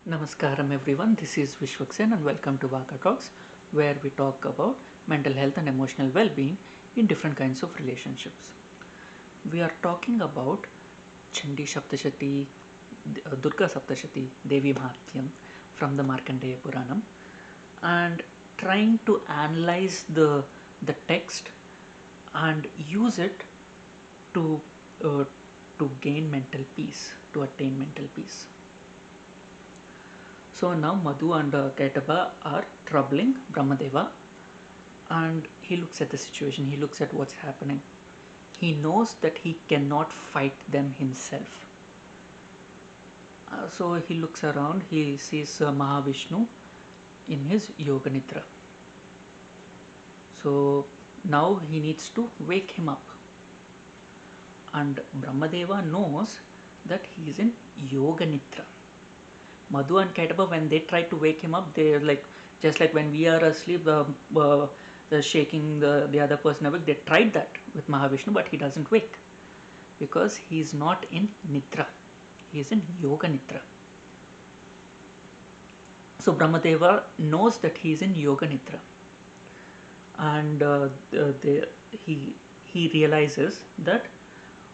Namaskaram everyone, this is Vishwaksen and welcome to Vaka Talks, where we talk about mental health and emotional well-being in different kinds of relationships. We are talking about Chandi Saptashati, Durga Saptashati, Devi Mahatmyam from the Markandeya Puranam, and trying to analyze the text and use it to uh, to gain mental peace, to attain mental peace. So now Madhu and Kaitaba are troubling Brahmadeva, and he looks at the situation, he looks at what's happening. He knows that he cannot fight them himself. So he looks around, he sees Mahavishnu in his Yoga Nidra. So now he needs to wake him up. And Brahmadeva knows that he is in Yoga Nidra. Madhu and Kaitaba, when they try to wake him up, they're like, just like when we are asleep, shaking the other person awake. They tried that with Mahavishnu, but he doesn't wake because he is not in Nidra. He is in Yoga Nidra. So Brahmadeva knows that he is in Yoga Nidra, and he realizes that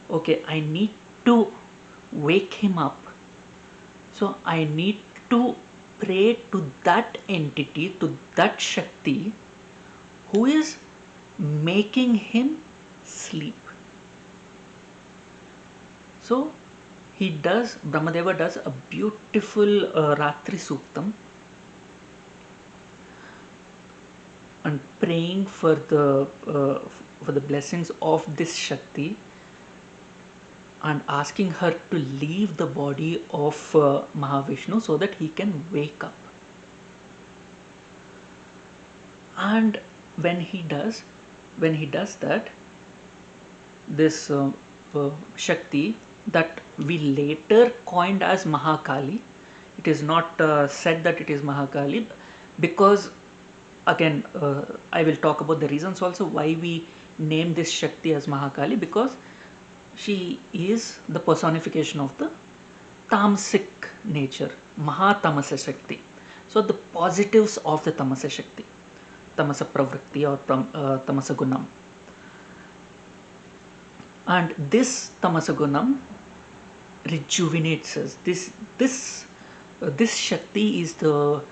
okay, I need to wake him up. So I need to pray to that entity, to that Shakti who is making him sleep. So Brahmadeva does a beautiful Ratri Suktam and praying for the blessings of this Shakti and asking her to leave the body of Mahavishnu so that he can wake up. And when he does that, this Shakti that we later coined as Mahakali, it is not said that it is Mahakali, because again I will talk about the reasons also why we name this Shakti as Mahakali, because she is the personification of the tamasic nature, Mahatamasa Shakti. So the positives of the Tamasa Shakti, Tamasa Pravritti or Tamasa Gunam. And this Tamasa Gunam rejuvenates us. This Shakti is the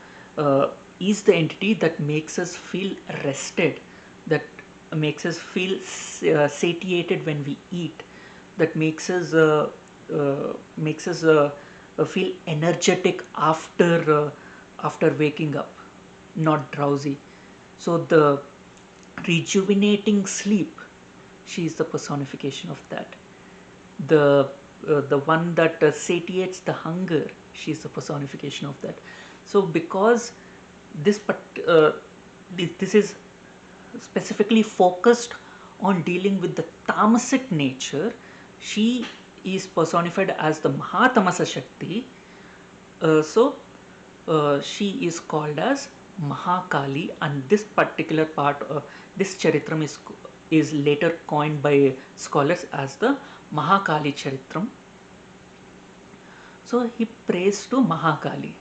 entity that makes us feel rested, that makes us feel satiated when we eat, that makes us feel energetic after waking up, not drowsy. So the rejuvenating sleep, she is the personification of that. The one that satiates the hunger, she is the personification of that. So because this this is specifically focused on dealing with the tamasic nature, she is personified as the Mahatamasa Shakti. She is called as Mahakali, and this particular part, this Charitram is later coined by scholars as the Mahakali Charitram. So he prays to Mahakali,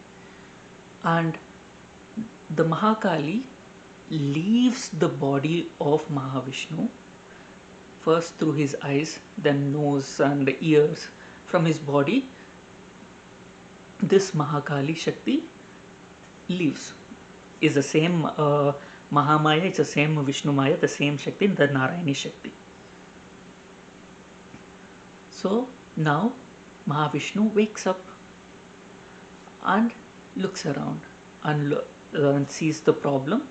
and the Mahakali leaves the body of Mahavishnu, first through his eyes, then nose and ears. From his body, this Mahakali Shakti leaves. Is the same Mahamaya, it's the same Vishnu Maya, the same Shakti, the Narayani Shakti. So now Mahavishnu wakes up and looks around and sees the problem.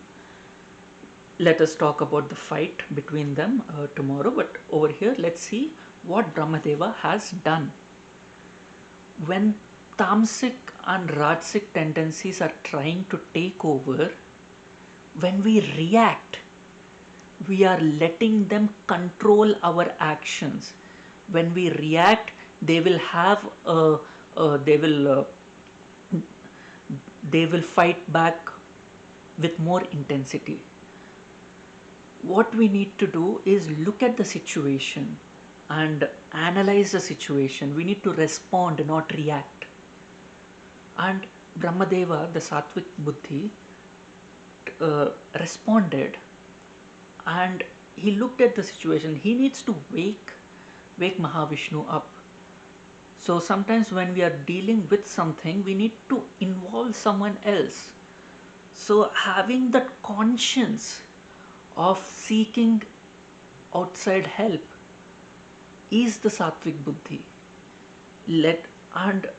Let us talk about the fight between them tomorrow, but over here let's see what Brahmadeva has done. When tamasic and rajasic tendencies are trying to take over, when we react, we are letting them control our actions. When we react, they will have they will fight back with more intensity. What we need to do is look at the situation and analyze the situation. We need to respond, not react. And Brahmadeva, the Sattvic Buddhi, responded, and he looked at the situation. He needs to wake Mahavishnu up. So sometimes when we are dealing with something, we need to involve someone else. So having that conscience of seeking outside help is the Sattvic Buddhi. Let and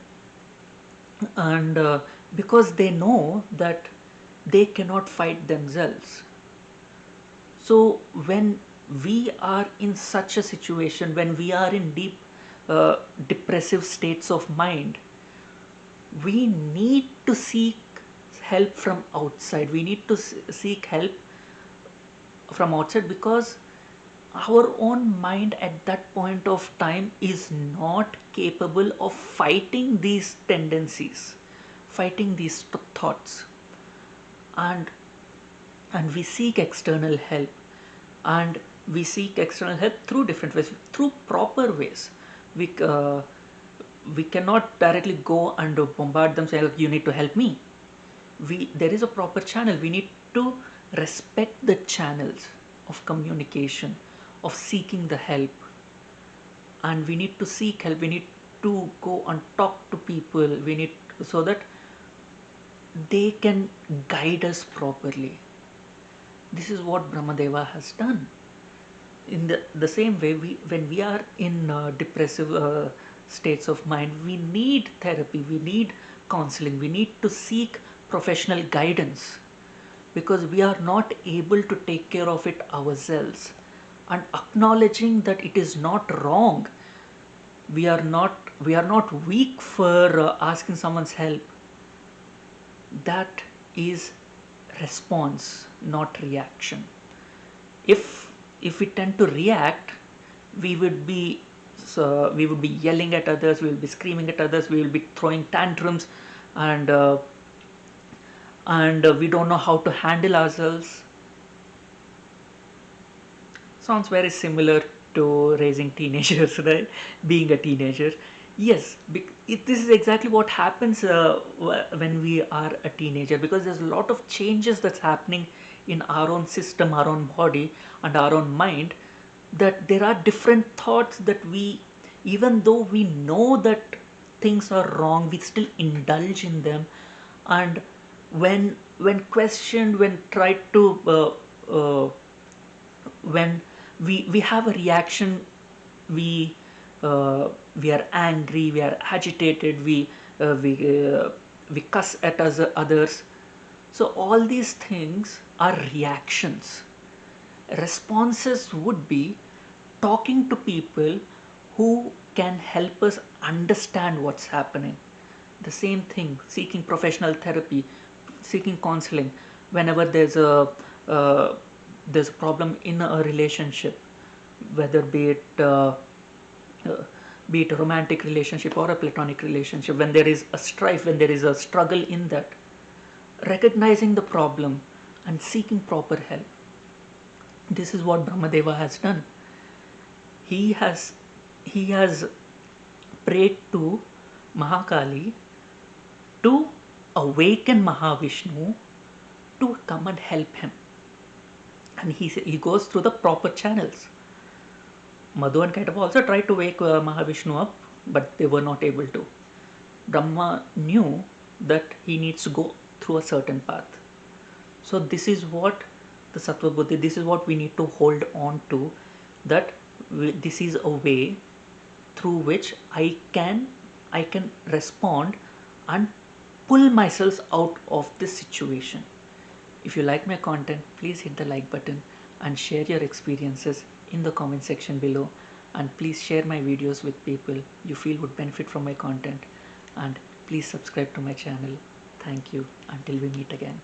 because they know that they cannot fight themselves. So when we are in such a situation, when we are in deep depressive states of mind, we need to seek help from outside. We need to seek help from outside, because our own mind at that point of time is not capable of fighting these tendencies, fighting these thoughts. And and we seek external help, and we seek external help through different ways, through proper ways. We uh, we cannot directly go and bombard them saying, you need to help me. There is a proper channel. We need to respect the channels of communication, of seeking the help. And we need to seek help. We need to go and talk to people. We need, so that they can guide us properly. This is what Brahmadeva has done. In the same way, when we are in depressive states of mind, we need therapy, we need counseling, we need to seek professional guidance, because we are not able to take care of it ourselves. And acknowledging that it is not wrong, we are not weak for asking someone's help. That is response, not reaction. If we tend to react, we would be we would be yelling at others, we will be screaming at others, we will be throwing tantrums, and we don't know how to handle ourselves. Sounds very similar to raising teenagers, right? Being a teenager. Yes, this is exactly what happens when we are a teenager, because there's a lot of changes that's happening in our own system, our own body, and our own mind. That there are different thoughts that we, even though we know that things are wrong, we still indulge in them. And when questioned, when tried to when we have a reaction, we we are angry, we are agitated, we cuss at others. So all these things are reactions. Responses would be talking to people who can help us understand what's happening. The same thing, seeking professional therapy, seeking counseling whenever uh, there's a problem in a relationship, whether uh, be it a romantic relationship or a platonic relationship. When there is a strife, when there is a struggle in that, recognizing the problem and seeking proper help. This is what Brahmadeva has done. He has he has prayed to Mahakali to awaken Mahavishnu to come and help him. And he goes through the proper channels. Madhu and Kaitava also tried to wake Mahavishnu up, but they were not able to. Brahma knew that he needs to go through a certain path. So this is what the Sattva Buddhi, this is what we need to hold on to, that this is a way through which I can respond and pull myself out of this situation. If you like my content, please hit the like button and share your experiences in the comment section below. And please share my videos with people you feel would benefit from my content. And please subscribe to my channel. Thank you. Until we meet again.